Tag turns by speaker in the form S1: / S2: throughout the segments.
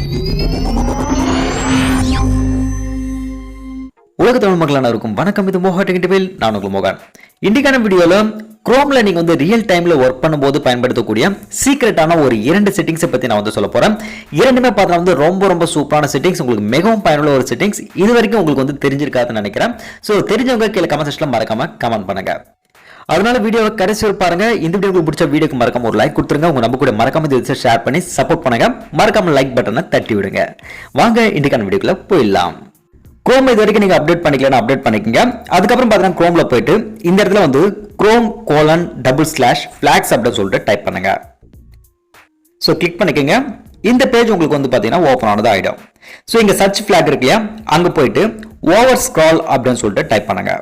S1: உலக தமிழ் மக்கள் அனைவருக்கும் வணக்கம். இது மோகா டெக்னிக்கல். நான் உங்கள் மோகன். இன்றைக்கான வீடியோல குரோம்ல நீங்க ரியல் டைம்ல ஒர்க் பண்ணும்போது பயன்படுத்தக்கூடிய சீக்ரெட்டான ஒரு 2 செட்டிங்ஸை பத்தி நான் சொல்ல போறேன். இரண்டுமே பார்த்தா ரொம்ப சூப்பரான செட்டிங்ஸ், உங்களுக்கு மிகவும் பயனுள்ள ஒரு செட்டிங்ஸ். இது வரைக்கும் உங்களுக்கு தெரிஞ்சிருக்காதுன்னு நினைக்கிறேன். ஸோ தெரிஞ்சவங்க கீழே கமெண்ட் செக்ஷன்ல மறக்காம கமெண்ட் பண்ணுங்க. அதனால வீடியோவை கடைசி வரை பாருங்க. இந்த வீடியோ உங்களுக்கு பிடிச்ச வீடியோக்கு மறக்காம ஒரு லைக் கொடுத்துருங்க. உங்க நம்ம கூட மறக்காம இது ஷேர் பண்ணி சப்போர்ட் பண்ணுங்க. மறக்காம லைக் பட்டனை தட்டி விடுங்க. வாங்க இன்றைக்கான வீடியோக்குள்ள போயிடலாம். குரோம் இது வரைக்கும் நீங்க அப்டேட் பண்ணிக்கலாம், அப்டேட் பண்ணிக்கங்க. அதுக்கப்புறம் பார்த்தீங்கன்னா குரோம்ல போயிட்டு இந்த இடத்துல chrome:/flags அப்படின்னு சொல்லிட்டு டைப் பண்ணுங்க. ஸோ கிளிக் பண்ணிக்கங்க. இந்த பேஜ் உங்களுக்கு பார்த்தீங்கன்னா ஓப்பன் ஆனது ஆயிடும். ஸோ இங்க சர்ச் ஃபிளாக் இருக்கு இல்லையா, அங்க போயிட்டு ஓவர் ஸ்க்ரால் அப்படின்னு சொல்லிட்டு டைப் பண்ணுங்க.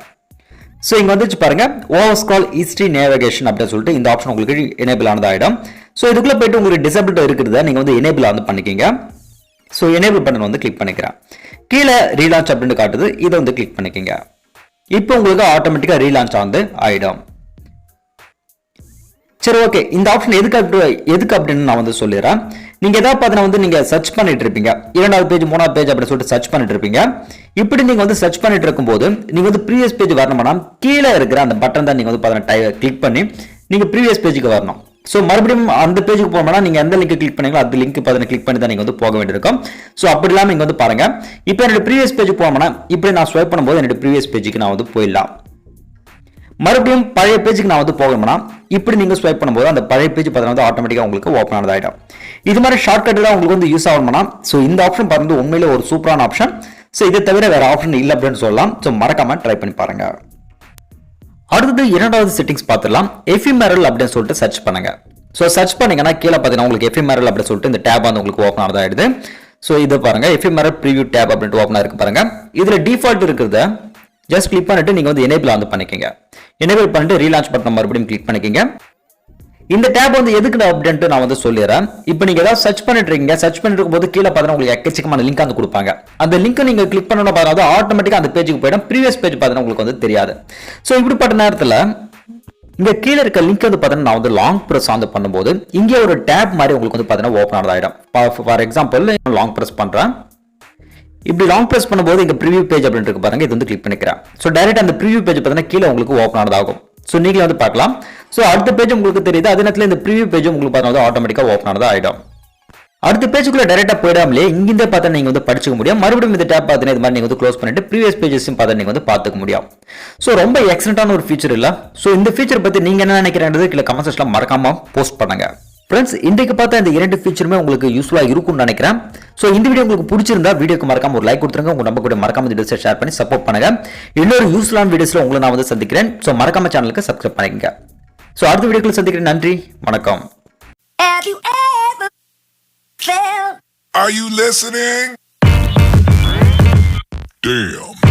S1: ஸோ இங்க வந்துச்சு பாருங்க, ஓவர் ஸ்க்ரால் ஹிஸ்டரி நேவிகேஷன் அப்படின்னு சொல்லிட்டு இந்த ஆப்ஷன் உங்களுக்கு எனேபிள் ஆனது ஆயிடும். ஸோ இதுக்குள்ள போயிட்டு உங்களுக்கு டிசபிலிட்டி இருக்கிறத நீங்க எனேபிள் பண்ணிக்கங்க. ஸோ எனேபிள் பட்டன் கிளிக் பண்ணிக்கிறேன். கீழே ரீலான்ச் அப்படின்னு காட்டுது, இதை கிளிக் பண்ணிக்கங்க. இப்போ உங்களுக்கு ஆட்டோமேட்டிக்கா ரீலான்ச் ஆயிடும். சரி, ஓகே. இந்த ஆப்ஷன் எதுக்கு அப்படின்னு நான் சொல்லிடுறேன். நீங்க ஏதாவது பார்த்தீங்கன்னா நீங்க சர்ச் பண்ணிட்டு இருப்பீங்க, 2வது பேஜ் 3வது பேஜ் அப்படின்னு சொல்லிட்டு சர்ச் பண்ணிட்டு இருப்பீங்க. இப்படி நீங்க சர்ச் பண்ணிட்டு இருக்கும்போது நீங்க ப்ரீவியஸ் பேஜ் வரணும்னா கீழே இருக்கிற அந்த பட்டன் தான் நீங்க கிளிக் பண்ணி நீங்க ப்ரீவியஸ் பேஜுக்கு வரணும். ஸோ மறுபடியும் அந்த பேஜுக்கு போகணும்னா நீங்க எந்த லிங்க் கிளிக் பண்ணீங்களோ அந்த லிங்க் கிளிக் பண்ணி தான் நீங்க போக வேண்டியிருக்கும். ஸோ அப்படி இல்லாமல் நீங்க பாருங்க, இப்போ என்னோட ப்ரீவியஸ் பேஜுக்கு போகணும்னா இப்படி நான் ஸ்வைப் பண்ணும்போது என்னோட ப்ரீவியஸ் பேஜுக்கு நான் போயிடலாம். மறுபடியும் பழைய பேஜுக்கு நான் போகணும்னா இப்படி நீங்க ஸ்வைப் பண்ணும்போது அந்த பழைய பேஜ் பார்த்தீங்கன்னா ஆட்டோமேட்டிக்கா உங்களுக்கு ஓப்பன் ஆனதாயிடும். இது மாதிரி ஷார்ட்கட் தான் உங்களுக்கு யூஸ் ஆகணும்னா ஸோ இந்த ஆப்ஷன் பாருங்க உண்மையிலே ஒரு சூப்பரான ஆப்ஷன். ஸோ இதை தவிர வேற ஆப்ஷன் இல்லை அப்படின்னு சொல்லலாம். ஸோ மறக்காம ட்ரை பண்ணி பாருங்க. அடுத்தது 2வது செட்டிங்ஸ் பார்த்துடலாம். எஃபிமெரல் அப்படின்னு சொல்லிட்டு சர்ச் பண்ணுங்க. ஸோ சர்ச் பண்ணீங்கன்னா கீழே பார்த்தீங்கன்னா உங்களுக்கு எஃபிமெரல் அப்படின்னு சொல்லிட்டு இந்த டேப் உங்களுக்கு ஓப்பன் ஆனதாயிடுது. ஸோ இது பாருங்க, எஃபிமெரல் ப்ரிவியூ டேப் அப்படின்ட்டு ஓப்பன் இருக்கு பாருங்க. இதுல டிஃபால்ட் இருக்கிறத ஜஸ்ட் கிளிக் பண்ணிட்டு நீங்க எனேபிள் பண்ணிக்கங்க. எனேபிள் பண்ணிட்டு ரீலான்ச் பட்டன் மறுபடியும் கிளிக் பண்ணிக்கங்க. இந்த டேப் எதுக்கு அப்படின்ட்டு நான் சொல்லிடுறேன். இப்போ நீங்க ஏதாவது சர்ச் பண்ணிட்டு இருக்கீங்க, சர்ச் பண்ணிட்டு இருக்கும்போது கீழே பார்த்தீங்கன்னா உங்களுக்கு எக்கச்சக்கமான லிங்க் கொடுப்பாங்க. அந்த லிங்க் நீங்க கிளிக் பண்ணணும் பாருங்க, ஆட்டோமேட்டிக்கா அந்த பேஜுக்கு போயிடும். ப்ரீவியஸ் பேஜ் பார்த்தீங்கன்னா உங்களுக்கு தெரியாது. ஸோ இப்படிப்பட்ட நேரத்தில் இங்க கீழே இருக்க லிங்க் பார்த்தீங்கன்னா நான் லாங் பிரஸ் பண்ணும்போது இங்கே ஒரு டேப் மாதிரி உங்களுக்கு பார்த்தீங்கன்னா ஓப்பன் ஆனதாயிடும். ஃபார் எக்ஸாம்பிள் லாங் பிரஸ் பண்றேன். இப்படி லாங் பிரஸ் பண்ணும்போது இங்க ப்ரிவியூ பேஜ் அப்படின்னு இருக்கு பாருங்க, இது கிளிக் பண்ணிக்கிறேன். ஸோ டைரக்ட் அந்த ப்ரிவியூ பேஜ் பார்த்தீங்கன்னா கீழே உங்களுக்கு ஓப்பன் ஆனதாகும். ஸோ நீங்களே பார்க்கலாம். ஸோ அடுத்த பேஜ் உங்களுக்கு தெரியுது, அதே நேரத்தில் இந்த ப்ரிவியூ பேஜ் உங்களுக்கு பார்த்தா ஆட்டோமேட்டிக்கா ஓப்பன் ஆனதா ஆயிடும். அடுத்த பேஜுக்குள்ள டைரக்டா போயிடாமலே இங்கிருந்தே பார்த்தா நீங்க படிச்சுக்க முடியும். மறுபடியும் இந்த டேப் பார்த்தீங்கன்னா இது மாதிரி நீங்க க்ளோஸ் பண்ணிட்டு ப்ரீவியஸ் பேஜஸும் பார்த்தா நீங்க பார்த்துக்க முடியும். ஸோ ரொம்ப எக்ஸலண்டான ஒரு ஃபீச்சர் இல்ல. ஸோ இந்த ஃபீச்சர் பத்தி நீங்க என்ன நினைக்கிறீங்க கீழே கமெண்ட் செக்ஷன்ல மறக்காம போஸ்ட் பண்ணுங்க. ஃப்ரெண்ட்ஸ், இன்றைக்கு பார்த்தா இந்த 2 ஃபீச்சருமே உங்களுக்கு யூஸ்ஃபுல்லா இருக்கும்னு நினைக்கிறேன். ஸோ இந்த வீடியோ உங்களுக்கு பிடிச்சிருந்தா வீடியோக்கு மறக்காம ஒரு லைக் கொடுத்துருங்க. உங்க நம்ம கூட மறக்காம இந்த வீடியோஸை ஷேர் பண்ணி சப்போர்ட் பண்ணுங்க. இன்னொரு யூஸ்ஃபுல்லான வீடியோஸ்ல உங்களை நான் சந்திக்கிறேன். ஸோ மறக்காம சேனலுக்கு சப்ஸ்கிரைப் பண்ணிக்கங்க. ஸோ அடுத்த வீடியோக்குள்ள சந்திக்கிறேன். நன்றி, வணக்கம்.
S2: Are you listening? Damn.